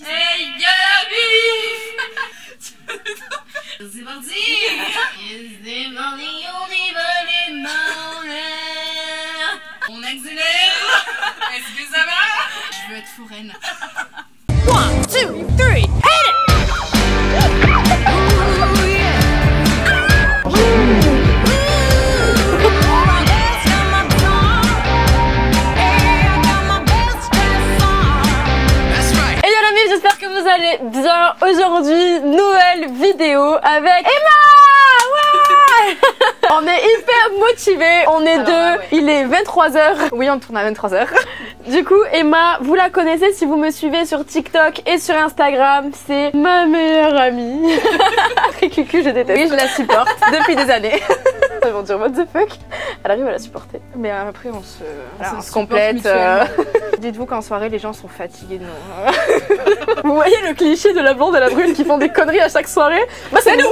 Hey, y'a la bif. C'est parti. C'est parti, on y va les mains en l'air. On accélère. Est-ce que ça va? Je veux être foraine. 1, 2, 3, hit it. J'espère que vous allez bien. Aujourd'hui, nouvelle vidéo avec Emma. Ouais. On est hyper motivés, on est deux, ouais. Il est 23h. Oui, on tourne à 23h. Du coup, Emma, vous la connaissez si vous me suivez sur TikTok et sur Instagram. C'est ma meilleure amie. Cucu, je déteste. Oui, je la supporte depuis des années. Ils vont dire what the fuck. Elle arrive à la supporter. Mais après, on se complète. Dites-vous qu'en soirée, les gens sont fatigués de nous. Vous voyez le cliché de la blonde et la brune qui font des conneries à chaque soirée? Bah c'est nous.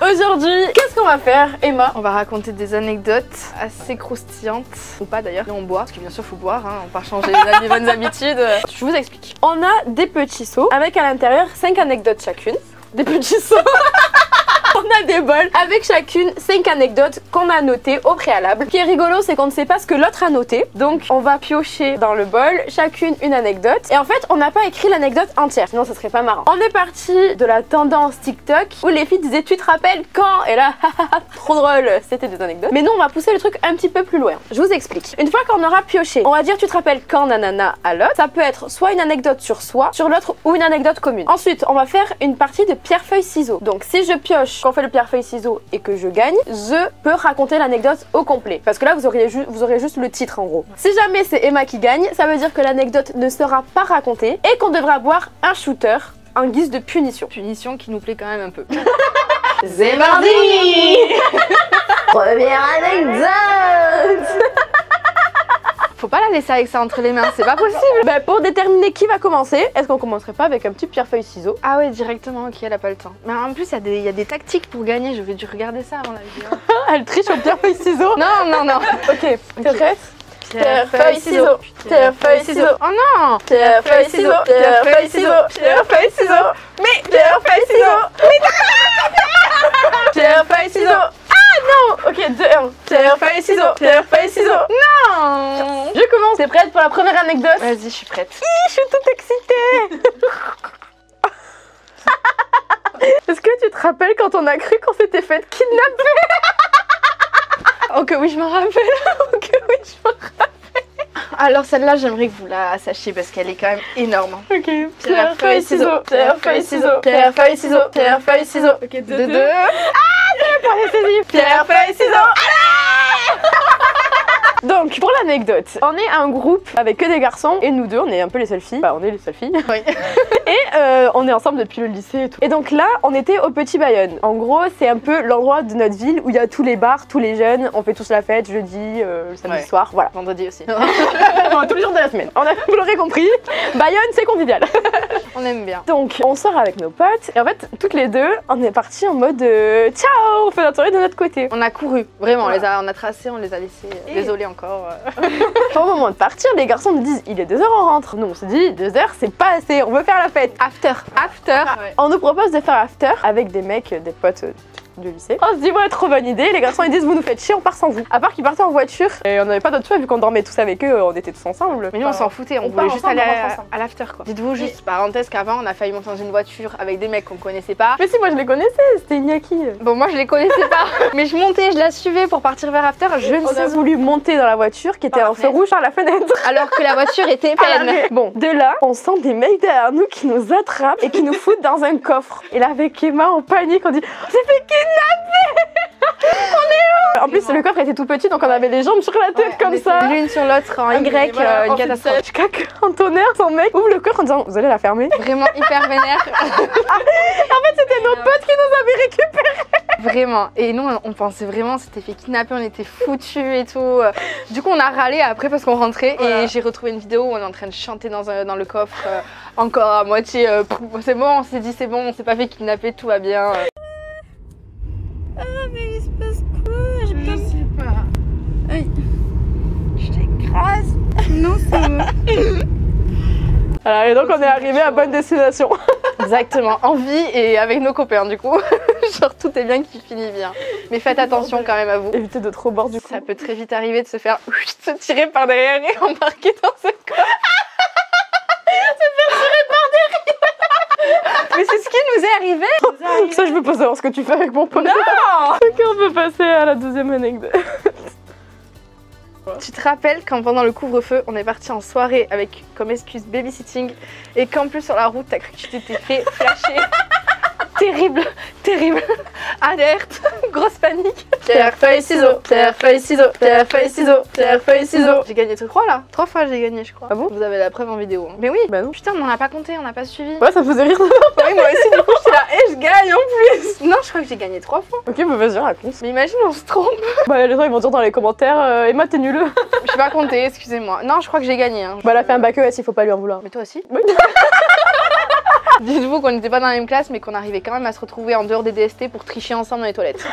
Aujourd'hui, qu'est-ce qu'on va faire, Emma? On va raconter des anecdotes assez croustillantes, ou pas d'ailleurs. On boit, parce que bien sûr faut boire, hein, on va pas changer les bonnes habitudes. Je vous explique. On a des petits seaux avec à l'intérieur 5 anecdotes chacune. Des petits seaux. On a des bols avec chacune 5 anecdotes qu'on a notées au préalable. Ce qui est rigolo, c'est qu'on ne sait pas ce que l'autre a noté. Donc on va piocher dans le bol, chacune une anecdote. Et en fait, on n'a pas écrit l'anecdote entière, sinon ça serait pas marrant. On est parti de la tendance TikTok où les filles disaient tu te rappelles quand? Et là, trop drôle, c'était des anecdotes. Mais nous, on va pousser le truc un petit peu plus loin. Je vous explique. Une fois qu'on aura pioché, on va dire tu te rappelles quand nanana à l'autre. Ça peut être soit une anecdote sur soi, sur l'autre ou une anecdote commune. Ensuite, on va faire une partie de pierre-feuille-ciseaux. Donc si je pioche, qu'on fait le pierre-feuille-ciseaux et que je gagne, je peux raconter l'anecdote au complet. Parce que là, vous aurez juste le titre en gros. Si jamais c'est Emma qui gagne, ça veut dire que l'anecdote ne sera pas racontée et qu'on devra boire un shooter en guise de punition. Punition qui nous plaît quand même un peu. C'est mardi. Première anecdote. Faut pas la laisser avec ça entre les mains, c'est pas possible. Bah, pour déterminer qui va commencer, est-ce qu'on commencerait pas avec un petit pierre-feuille-ciseaux? Ah ouais, directement, ok, elle a pas le temps. Mais en plus, il y a des tactiques pour gagner, je vais dû regarder ça avant la vidéo. Elle triche au pierre-feuille-ciseaux. Non, non, non. Ok, t'es prête? Pierre-feuille-ciseaux, pierre-feuille-ciseaux. Oh non! Pierre-feuille-ciseaux, pierre-feuille-ciseaux, pierre-feuille-ciseaux. Mais pierre-feuille-ciseaux. Pierre-feuille-ciseaux. Non! Ok, 2, 1. Pierre-feuille-ciseaux. Pierre-feuille-ciseaux. Non! Je commence. T'es prête pour la première anecdote? Vas-y, je suis prête. Je suis toute excitée. Est-ce que tu te rappelles quand on a cru qu'on s'était fait kidnapper? Oh que oui, je m'en rappelle. Oh que oui, je m'en rappelle. Alors celle-là, j'aimerais que vous la sachiez parce qu'elle est quand même énorme. Ok. Pierre-feuille-ciseaux. Pierre-feuille-ciseaux. Pierre-feuille-ciseaux. Pierre-feuille-ciseaux. Ok, 2, 2. Pierre-feuille-ciseaux. Donc, pour l'anecdote, on est un groupe avec que des garçons et nous deux, on est un peu les seules filles. Bah, on est les seules filles. Oui. Et on est ensemble depuis le lycée et tout. Et donc là, on était au Petit Bayonne. En gros, c'est un peu l'endroit de notre ville où il y a tous les bars, tous les jeunes. On fait tous la fête jeudi, le samedi soir. Voilà, vendredi aussi. Tous les jours de la semaine. Vous l'aurez compris, Bayonne, c'est convivial. On aime bien. Donc, on sort avec nos potes. Et en fait, toutes les deux, on est partis en mode ciao, on fait notre soirée de notre côté. On a couru, vraiment. Voilà. On a tracé, on les a laissés. Désolée encore. Au moment de partir, les garçons nous disent il est 2h, on rentre. Nous, on se dit 2h, c'est pas assez, on veut faire la fête. After. Ouais. On nous propose de faire after avec des mecs, des potes du lycée. On se dit ouais, trop bonne idée. Les garçons ils disent vous nous faites chier, on part sans vous. À part qu'ils partaient en voiture et on n'avait pas d'autre choix vu qu'on dormait tous avec eux, on était tous ensemble. Mais nous on s'en foutait, on voulait juste aller à l'after quoi. Dites-vous juste parenthèse qu'avant on a failli monter dans une voiture avec des mecs qu'on connaissait pas. Mais si, moi je les connaissais, c'était Iñaki. Bon, moi je les connaissais pas. Mais je montais, je la suivais pour partir vers after. On a voulu monter dans la voiture qui était en feu rouge par la fenêtre. Alors que la voiture était pleine. Bon, de là, on sent des mecs derrière nous qui nous attrapent et qui nous foutent dans un coffre. Et là avec Emma en panique, on dit on s'est fait kidnapper. On est où? En plus le coffre était tout petit donc on avait les jambes sur la tête comme ça. L'une sur l'autre en Y, voilà, une catastrophe. Jusqu'à qu'un tonnerre, son mec ouvre le coffre en disant vous allez la fermer. Vraiment hyper vénère. En fait c'était nos potes qui nous avaient récupérés. Vraiment. Et nous on pensait vraiment c'était fait kidnapper, on était foutus et tout. Du coup on a râlé après parce qu'on rentrait et j'ai retrouvé une vidéo où on est en train de chanter dans le coffre encore à moitié. C'est bon, on s'est dit c'est bon, on s'est pas fait kidnapper, tout va bien. Ah mais il se passe quoi? Je sais pas. Aïe. Je t'écrase. Non, c'est bon. Alors, et donc on est arrivé à bonne destination. Exactement, en vie et avec nos copains du coup. Genre tout est bien qui finit bien. Mais faites attention quand même à vous. Évitez de trop boire du coup. Ça peut très vite arriver de se faire se tirer par derrière et embarquer dans ce corps. Se faire tirer par derrière. Mais c'est ce qui nous est arrivé. Ça je veux pas savoir ce que tu fais avec mon pote. Non. Ok, on peut passer à la deuxième anecdote. Tu te rappelles quand pendant le couvre-feu, on est parti en soirée avec comme excuse babysitting et qu'en plus sur la route, t'as cru que tu t'étais fait flasher. Terrible, terrible. Alerte, grosse panique. Pierre, feuille, ciseaux, pierre, feuille, ciseaux, pierre, feuille, ciseaux, pierre, feuille, ciseaux. J'ai gagné 3 là. 3 fois j'ai gagné, je crois. Ah bon? Vous avez la preuve en vidéo. Mais oui. Bah non. Putain, on n'en a pas compté, on n'a pas suivi. Ouais, ça me faisait rire. Oui, moi aussi, du coup, j'étais là et je gagne en plus. Non, je crois que j'ai gagné 3 fois. Ok, bah vas-y, raconte. Mais imagine, on se trompe. Bah les gens ils vont dire dans les commentaires Emma t'es nulle. Je sais pas compter, excusez-moi. Non, je crois que j'ai gagné. Hein. Bah elle a fait un bac ES, il faut pas lui en vouloir. Mais toi aussi? Oui. Dites-vous qu'on n'était pas dans la même classe mais qu'on arrivait quand même à se retrouver en dehors des DST pour tricher ensemble dans les toilettes.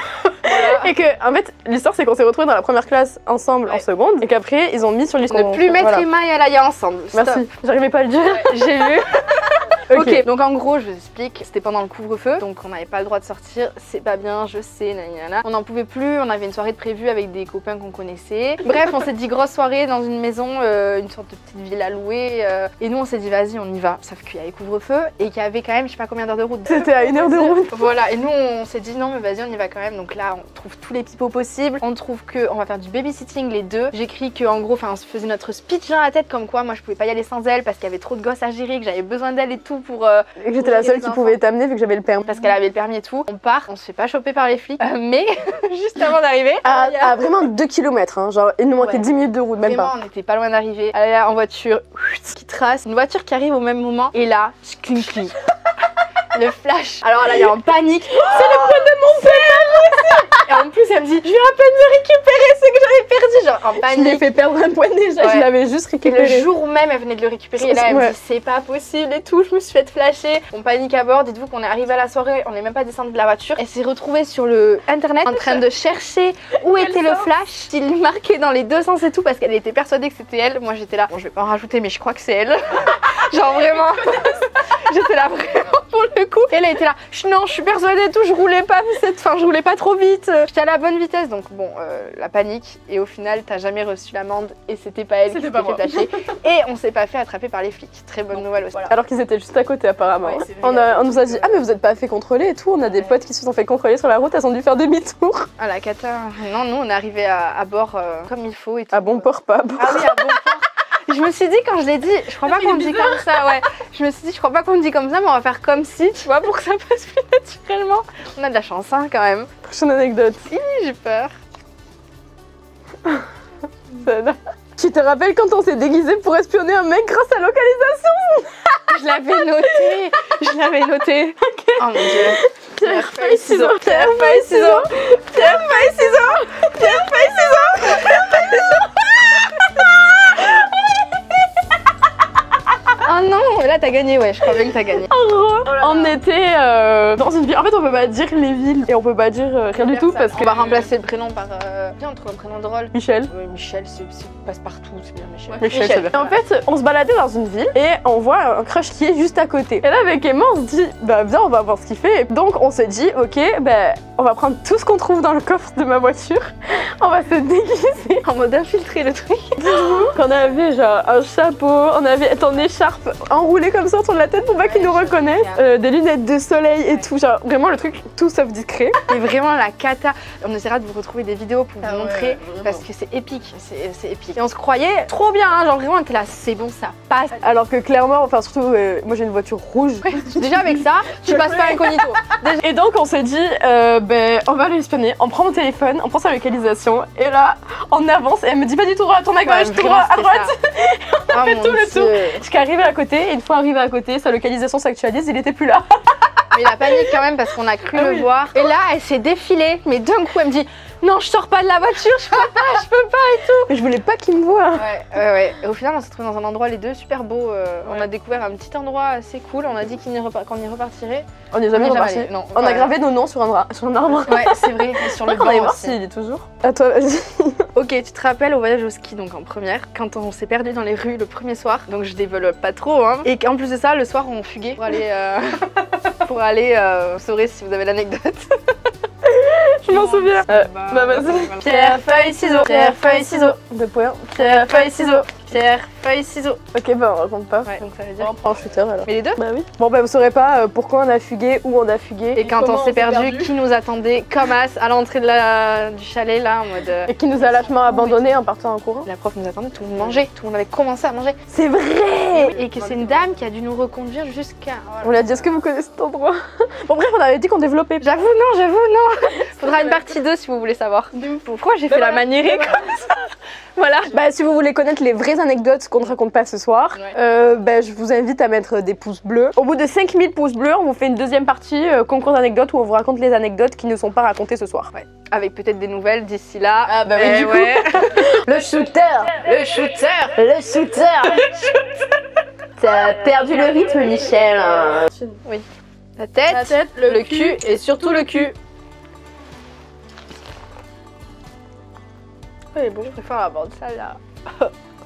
Voilà. Et que en fait l'histoire c'est qu'on s'est retrouvés dans la première classe ensemble en seconde et qu'après ils ont mis sur l'histoire. Ne plus mettre Emma et Alaya ensemble. Stop. Merci, j'arrivais pas à le dire. Ouais, j'ai vu. Ok. Ok, donc en gros, je vous explique, c'était pendant le couvre-feu, donc on n'avait pas le droit de sortir, c'est pas bien, je sais, nanana. On n'en pouvait plus, on avait une soirée de prévue avec des copains qu'on connaissait. Bref, on s'est dit grosse soirée dans une maison, une sorte de petite ville à louer, et nous on s'est dit vas-y, on y va. Sauf qu'il y avait couvre-feu et qu'il y avait quand même, je sais pas combien d'heures de route. C'était à 1 heure de route. Voilà, et nous on s'est dit non, mais vas-y, on y va quand même. Donc là, on trouve tous les pipeaux possibles, on trouve qu'on va faire du babysitting les deux. J'écris qu'en gros, on se faisait notre speech dans la tête, comme quoi moi je pouvais pas y aller sans elle parce qu'il y avait trop de gosses à gérer, que j'avais besoin d'elle et tout pour. Et que j'étais la seule qui pouvait t'amener vu que j'avais le permis. Parce qu'elle avait le permis et tout. On part, on se fait pas choper par les flics. Mais juste avant d'arriver, à vraiment 2 km, hein, genre il nous manquait 10 minutes de route, même vraiment, pas. on était pas loin d'arriver. Elle est là en voiture, qui trace. Une voiture qui arrive au même moment. Et là, cling. Le flash. Alors là, il est en panique. C'est le poids de mon père. Et en plus, elle me dit, je viens à peine de récupérer ce que j'avais perdu. Genre en Je panique. lui ai fait perdre un point déjà, je l'avais juste Et le récupéré. jour même, elle venait de le récupérer. Et là, elle me dit, c'est pas possible et tout. Je me suis fait flasher. On panique à bord. Dites-vous qu'on est arrivé à la soirée, on n'est même pas descendu de la voiture. Elle s'est retrouvée sur le internet en train de chercher où était le flash. Il marquait dans les deux sens et tout parce qu'elle était persuadée que c'était elle. Moi, j'étais là. Bon, je vais pas en rajouter, mais je crois que c'est elle. Genre vraiment. J'étais là vraiment pour le coup. Et elle était là. Non, je suis persuadée et tout. Je roulais pas je roulais pas trop vite. J'étais à la bonne vitesse. Donc bon, la panique. Et au final, t'as jamais reçu l'amende. Et c'était pas elle qui s'était fait flasher. Et on s'est pas fait attraper par les flics. Très bonne nouvelle aussi. Voilà. Alors qu'ils étaient juste à côté apparemment. Ouais, on nous a dit ah mais vous êtes pas fait contrôler et tout. On a des potes qui se sont fait contrôler sur la route, elles ont dû faire demi-tour. Ah la cata. Non, nous on est arrivé à bord comme il faut et tout. À bon port pas. Ah oui, à bon port. Je me suis dit quand je l'ai dit, je crois pas qu'on me dit comme ça, ouais. Je me suis dit, je crois pas qu'on me dit comme ça, mais on va faire comme si, tu vois, pour que ça passe plus naturellement. On a de la chance, hein, quand même. Prochaine anecdote. J'ai peur. Tu te rappelles quand on s'est déguisé pour espionner un mec grâce à localisation? Je l'avais noté. Okay. Oh mon dieu. Pierre, feuille, ciseaux. Pierre, feuille, ciseaux. Pierre, feuille, ciseaux. Pierre, feuille, ciseaux. Pierre, feuille, ciseaux. Oh non, là t'as gagné, ouais, je crois bien que t'as gagné. On était dans une ville. En fait, on peut pas dire les villes et on peut pas dire rien du tout parce On que. va remplacer le prénom par. Viens, on trouve un prénom drôle. Michel. Oui, Michel, c'est passe-partout, c'est bien Michel. Ouais, Michel. Et en fait, on se baladait dans une ville et on voit un crush qui est juste à côté. Et là, avec Emma, on se dit, bah viens, on va voir ce qu'il fait. Et donc, on se dit, ok, bah on va prendre tout ce qu'on trouve dans le coffre de ma voiture. On va se déguiser. En mode infiltré le truc. On avait genre un chapeau, on avait ton écharpe enroulée comme ça autour de la tête pour pas qu'ils nous reconnaissent. Des lunettes de soleil et tout. Genre vraiment le truc tout sauf discret. Et vraiment la cata. On essaiera de vous retrouver des vidéos pour vous montrer parce que c'est épique. C'est épique. Et on se croyait trop bien, hein, genre vraiment on était là, c'est bon, ça passe. Alors que clairement, enfin surtout, moi j'ai une voiture rouge. Ouais, déjà avec ça, tu passes pas incognito. Et donc on s'est dit, ben on va aller espionner. On prend mon téléphone, on prend sa localisation et là on avance. Et elle me dit pas du tout droit, tourne à gauche, tourne à droite. On a fait tout le tour. Jusqu'à arriver à côté. Et une fois arrivé à côté, sa localisation s'actualise, il était plus là. Mais la panique quand même parce qu'on a cru le voir. Et là, elle s'est défilée, mais d'un coup, elle me dit non, je sors pas de la voiture, je peux pas et tout. Mais je voulais pas qu'il me voie. Ouais. Et au final, on s'est trouvé dans un endroit les deux super beau. On a découvert un petit endroit assez cool. On a dit qu'on y repartirait. On n'y est jamais reparti. On a gravé nos noms sur un arbre. Ouais, c'est vrai. Et sur le banc. On va voir s'il est toujours. À toi, vas-y. Ok, tu te rappelles au voyage au ski, donc en première, quand on s'est perdu dans les rues le premier soir. Donc je développe pas trop, hein. Et qu'en plus de ça, le soir, on fuguait pour aller saurer si vous avez l'anecdote. Je m'en souviens. Bah vas-y. Pierre, feuille, ciseaux. Pierre, feuille, ciseaux. 2 points. Pierre, feuille, ciseaux. Pierre, feuille, ciseaux. Ok, bah on raconte pas. Ouais, donc ça veut dire. On prend un shooter alors. Mais les deux? Bah oui. Bon bah vous saurez pas pourquoi on a fugué, où on a fugué. Et quand on s'est perdu, qui nous attendait comme as à l'entrée du chalet là en mode. Et qui nous a lâchement abandonnés en partant en courant. La prof nous attendait, tout le monde mangeait, tout le monde avait commencé à manger. C'est vrai. Et que c'est une dame qui a dû nous reconduire jusqu'à. On lui a dit est-ce que vous connaissez cet endroit? Bon bref, on avait dit qu'on développait. J'avoue non. Faudra une partie 2 si vous voulez savoir. Pourquoi j'ai fait la maniérée comme ça? Voilà. Bah si vous voulez connaître les vraies anecdotes qu'on ne raconte pas ce soir, bah, je vous invite à mettre des pouces bleus. Au bout de 5000 pouces bleus, on vous fait une deuxième partie concours d'anecdotes où on vous raconte les anecdotes qui ne sont pas racontées ce soir. Ouais. Avec peut-être des nouvelles d'ici là. Ah bah oui, du coup. Le shooter. T'as perdu le rythme, Michel. Oui. La tête, le cul et surtout le cul. Ouais, bon. Je préfère la bande celle-là.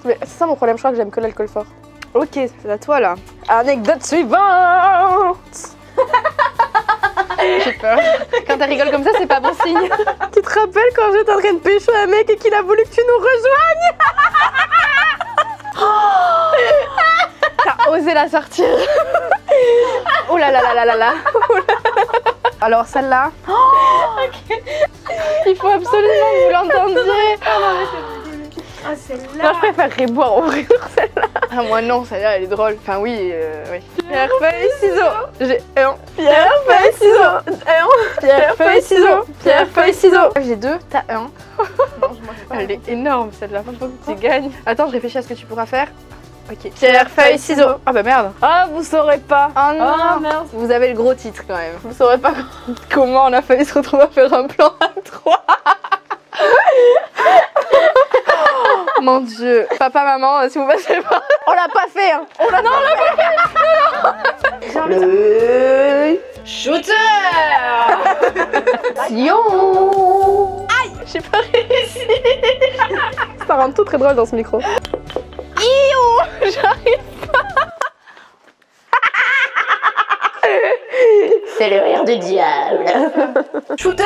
Mais c'est ça mon problème, je crois que j'aime que l'alcool fort. Ok, c'est à toi là. Anecdote suivante. J'ai peur. Quand elle rigole comme ça, c'est pas bon signe. Tu te rappelles quand j'étais en train de pécho un mec et qu'il a voulu que tu nous rejoignes? T'as osé la sortir. Oh là là là là là là. Alors celle-là. Il faut absolument que vous l'entendiez. Ah, celle-là. Non, je préférerais boire en vrai celle-là. Ah, moi non, celle-là elle est drôle. Enfin, oui. Pierre, feuille, ciseaux. J'ai un. Pierre, feuille, ciseaux. Pierre, feuille, ciseaux. Pierre, feuille, ciseaux. J'ai 2, t'as 1. Elle est énorme celle-là. Faut que tu gagnes. Attends, je réfléchis à ce que tu pourras faire. Ok. Pierre, feuille, ciseaux. Ah bah merde. Ah, vous saurez pas. Oh non. Oh, merde. Vous avez le gros titre quand même. Vous saurez pas comment on a failli se retrouver à faire un plan à 3. Mon Dieu. Papa, maman, si vous passez pas. On l'a pas fait, hein. Non, on l'a pas fait. Le shooter. Sion. Aïe, j'ai pas réussi. Ça rend tout très drôle dans ce micro. J'arrive pas. C'est le rire du diable. Shooter.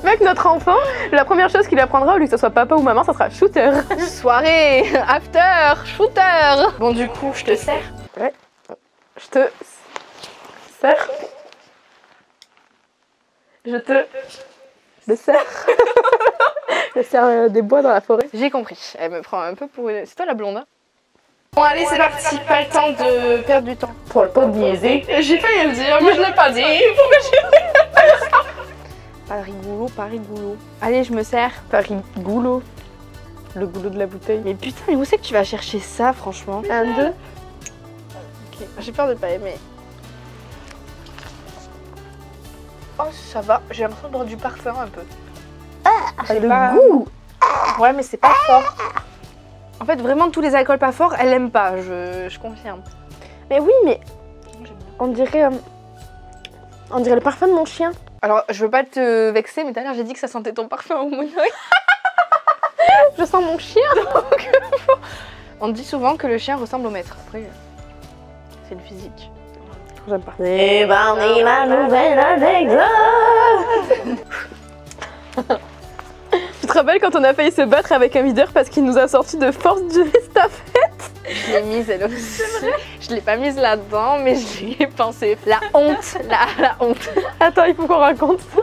Mec, notre enfant, la première chose qu'il apprendra, au lieu que ce soit papa ou maman, ça sera shooter. Soirée, after, shooter. Bon, du coup, je te sers. Ouais. Je te sers. Je te sers. Je sers des bois dans la forêt. J'ai compris. Elle me prend un peu pour une... C'est toi la blonde, hein? Bon, allez, c'est parti. Pas le temps de perdre du temps. Pour le pas de niaiser. J'ai failli le dire, mais je l'ai pas dit. Pourquoi j'ai pas rigolo, pas rigolo. Allez, je me sers. Paris goulot. Le goulot de la bouteille. Mais putain, mais où c'est que tu vas chercher ça, franchement? 1, 2. Ok, j'ai peur de pas aimer. Oh, ça va. J'ai l'impression d'avoir du parfum un peu. Le pas... goût. Ouais, mais c'est pas fort. En fait, vraiment, tous les alcools pas forts, elle aime pas, je confirme. Mais oui, mais on dirait le parfum de mon chien. Alors, je veux pas te vexer, mais tout à l'heure, j'ai dit que ça sentait ton parfum au monoï. Je sens mon chien. Donc, on dit souvent que le chien ressemble au maître. Après, c'est le physique. J'aime pas. C'est Barney la nouvelle anecdote. Tu te rappelles quand on a failli se battre avec un leader parce qu'il nous a sorti de force du estafette? Je l'ai mise elle aussi. Je l'ai pas mise là-dedans, mais j'y ai pensé. La honte, la honte. Attends, il faut qu'on raconte ça.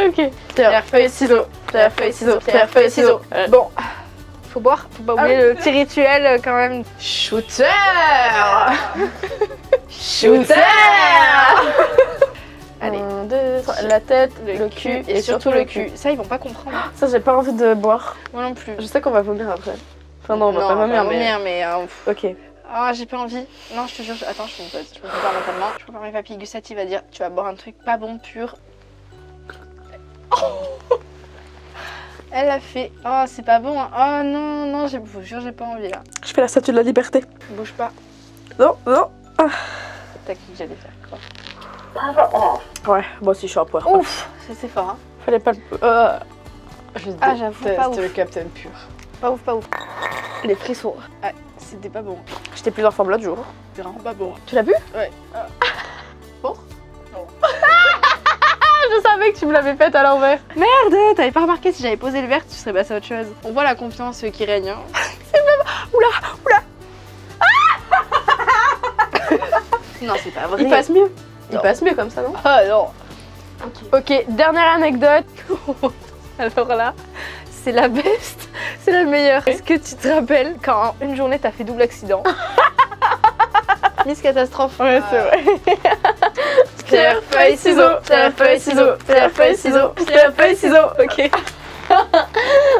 Ok. Pierre, feuille, ciseaux. Pierre, feuille, ciseaux. Pierre, feuille, ciseaux. Bon, faut boire, faut pas oublier le petit rituel quand même. Shooter. Shooter. Allez. 1, 2, 3. La tête, le cul et surtout le cul. Ça, ils vont pas comprendre. Ça, j'ai pas envie de boire. Moi non plus. Je sais qu'on va vomir après. Enfin non, on va pas vomir, mais... mais Ok. Ah, j'ai pas envie. Non, je te jure, attends, je me prépare mentalement. Je prépare mes papilles gustatives à dire tu vas boire un truc pas bon, pur. Oh, elle a fait. Oh, c'est pas bon. Hein. Oh non, non, je vous jure, j'ai pas envie là. Je fais la statue de la liberté. Bouge pas. Non, non. Ah. T'as qui j'allais faire quoi? Ouais, moi aussi je suis un poire. Ouf, c'est fort. Hein. Fallait pas le. Ah, j'avoue, pas ouf. le Captain Pur. Pas ouf, pas ouf. Les frissons. Ah, c'était pas bon. J'étais plus en forme l'autre jour. C'est vraiment pas bon. Tu l'as bu? Ouais. Bon? Non. Je savais que tu me l'avais faite à l'envers. Merde, t'avais pas remarqué si j'avais posé le verre, tu serais passé à autre chose. On voit la confiance qui règne. Hein. C'est même. Oula, oula. Non, c'est pas vrai. Il passe mieux. Il Non. passe mieux comme ça, non? Ah non. Ok, dernière anecdote. Alors là, c'est la best, c'est la meilleure. Est-ce que tu te rappelles quand une journée t'as fait double accident? Miss Catastrophe. Ouais, c'est vrai. Pierre, feuille, ciseaux, pierre, feuille, ciseaux, pierre, feuille, ciseaux, pierre, feuille, ciseaux. Ok.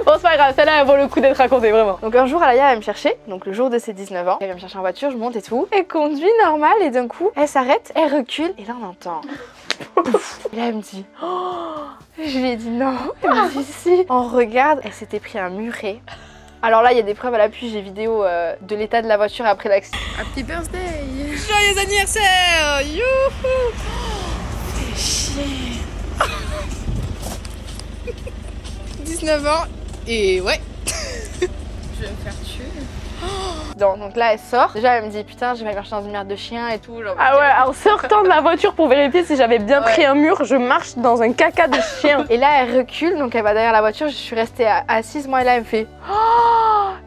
Bon, c'est pas grave, celle-là, elle vaut le coup d'être racontée, vraiment. Donc un jour, Alaya elle me chercher, donc le jour de ses 19 ans. Elle vient me chercher en voiture, je monte et tout. Elle conduit normal et d'un coup, elle s'arrête, elle recule et là on entend. Et là elle me dit, oh, je lui ai dit non. Elle me dit si. On regarde, elle s'était pris un muret. Alors là, il y a des preuves à l'appui, j'ai vidéo de l'état de la voiture après l'accident. Happy birthday! Joyeux anniversaire! Youhou! Fais chier! 19 ans et ouais! Je vais me faire tuer. Donc là, elle sort. Déjà, elle me dit putain, je vais marcher dans une merde de chien et tout. Genre, Ah ouais, en sortant de la voiture pour vérifier si j'avais bien pris un mur, je marche dans un caca de chien. Et là, elle recule, donc elle va derrière la voiture. Je suis restée assise, moi, et là, elle me fait oh!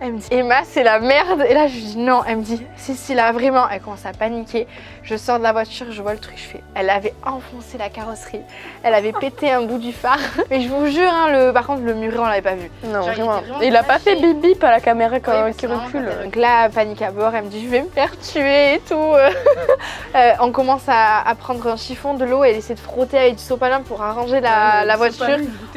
Elle me dit Emma, c'est la merde. Et là, je lui dis non. Elle me dit si, là, vraiment. Elle commence à paniquer. Je sors de la voiture, je vois le truc, je fais. Elle avait enfoncé la carrosserie. Elle avait pété un bout du phare. Mais je vous jure, hein, par contre, le muret, on l'avait pas vu. Non, Genre, vraiment. vraiment Il a pas fait bip bip à la caméra quand Oui, qui parce que recule. vraiment, donc là, panique à bord, elle me dit je vais me faire tuer et tout. On commence à prendre un chiffon de l'eau et elle essaie de frotter avec du sopalin pour arranger la voiture.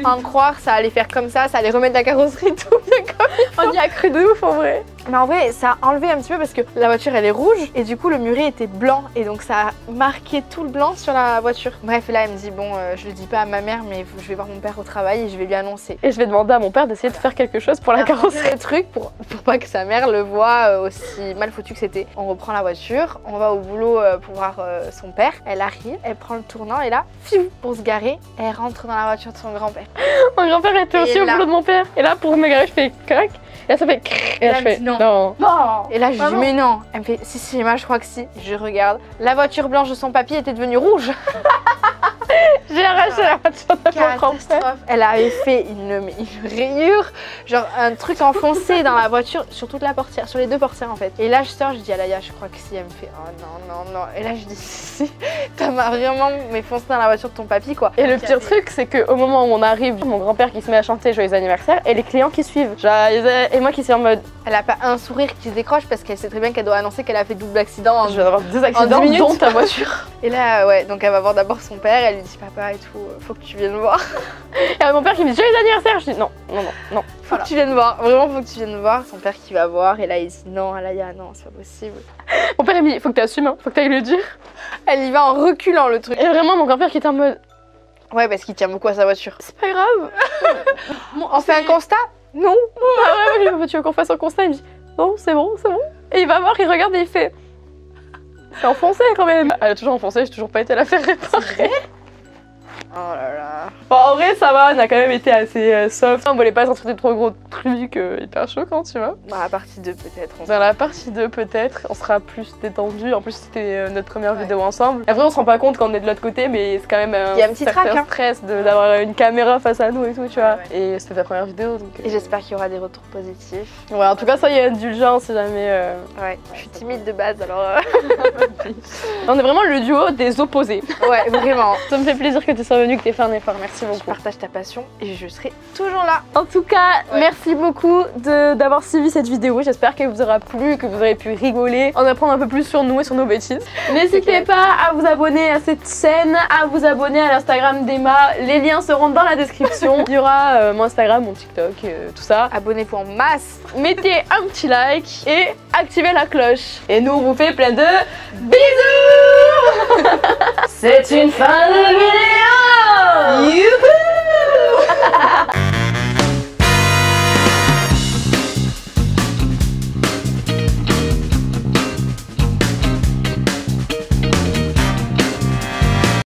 En croire, ça allait faire comme ça allait remettre la carrosserie et tout bien comme On y a cru de ouf en vrai. Mais en vrai, ça a enlevé un petit peu parce que la voiture elle est rouge et du coup le muret était blanc et donc ça a marqué tout le blanc sur la voiture. Bref, là elle me dit bon, je le dis pas à ma mère mais je vais voir mon père au travail et je vais lui annoncer. Et je vais demander à mon père d'essayer de faire quelque chose pour la carrosserie. Le truc pour pas que sa mère le voie aussi mal foutu que c'était. On reprend la voiture, on va au boulot pour voir son père. Elle arrive, elle prend le tournant et là, fiou, pour se garer, elle rentre dans la voiture de son grand-père. Mon grand-père était aussi au là- boulot de mon père. Et là, pour me garer, je fais crac. Et là, ça fait crrr. Et là, là, je fais elle me dit non. Et là je lui dis mais non. Elle me fait si Emma, je crois que si. Je regarde, la voiture blanche de son papy était devenue rouge. J'ai arraché la voiture de mon grand-père. Catastrophe. Elle avait fait une rayure, genre un truc enfoncé dans la voiture sur toute la portière, sur les deux portières en fait. Et là je sors, je dis à Laïa, je crois que si. Elle me fait oh non. Et là je dis si, t'as vraiment foncé dans la voiture de ton papy quoi. Et le pire truc, c'est qu'au moment où on arrive, mon grand-père qui se met à chanter Joyeux anniversaire et les clients qui suivent. Et moi qui suis en mode Elle a pas un sourire qui se décroche parce qu'elle sait très bien qu'elle doit annoncer qu'elle a fait double accident. je vais avoir 2 En accidents 10 minutes. dont ta voiture. Et là ouais, donc elle va voir d'abord son père, elle lui dit papa et tout, faut que tu viennes voir. Et mon père qui me dit Joyeux anniversaire. Je dis non. Faut que tu viennes voir, vraiment faut que tu viennes voir. Son père qui va voir et là il dit non Alaya, non c'est pas possible. Mon père il me dit faut que t'assumes, hein. Faut que t'ailles le dire. Elle y va en reculant le truc. Et vraiment mon grand-père qui était en mode Ouais parce qu'il tient beaucoup à sa voiture. c'est pas grave. On fait un constat? Non. Ah ouais, mais tu veux qu'on fasse un constat? Il me dit non, c'est bon. Et il va voir, il regarde et il fait c'est enfoncé quand même. Elle a toujours enfoncé, j'ai toujours pas été la faire réparer. Oh là là. Bon, en vrai, ça va, on a quand même été assez soft. On voulait pas sortir de trop gros trucs hyper choquants, tu vois. Dans la partie 2 peut-être. Dans la partie 2, peut-être, on sera plus détendu. En plus, c'était notre première vidéo ensemble. Après, on se rend pas compte quand on est de l'autre côté, mais c'est quand même Il y a un petit certain trac, hein. stress d'avoir une caméra face à nous et tout, tu vois. Ouais. Et c'était ta première vidéo, donc. Et j'espère qu'il y aura des retours positifs. Ouais, en tout cas, ça y est, indulgence si jamais. Ouais. Je suis timide de base alors. On est vraiment le duo des opposés. Ouais, vraiment. Ça me fait plaisir que tu sois revenu que t'aies fait un effort. Merci beaucoup. Je partage ta passion et je serai toujours là. En tout cas, merci beaucoup d'avoir suivi cette vidéo. J'espère qu'elle vous aura plu, que vous aurez pu rigoler, en apprendre un peu plus sur nous et sur nos bêtises. N'hésitez pas à vous abonner à cette chaîne, à vous abonner à l'Instagram d'Emma. Les liens seront dans la description. Il y aura mon Instagram, mon TikTok, tout ça. Abonnez-vous en masse. Mettez un petit like et activez la cloche. Et nous, on vous fait plein de bisous. C'est une fin de vidéo. Youhou.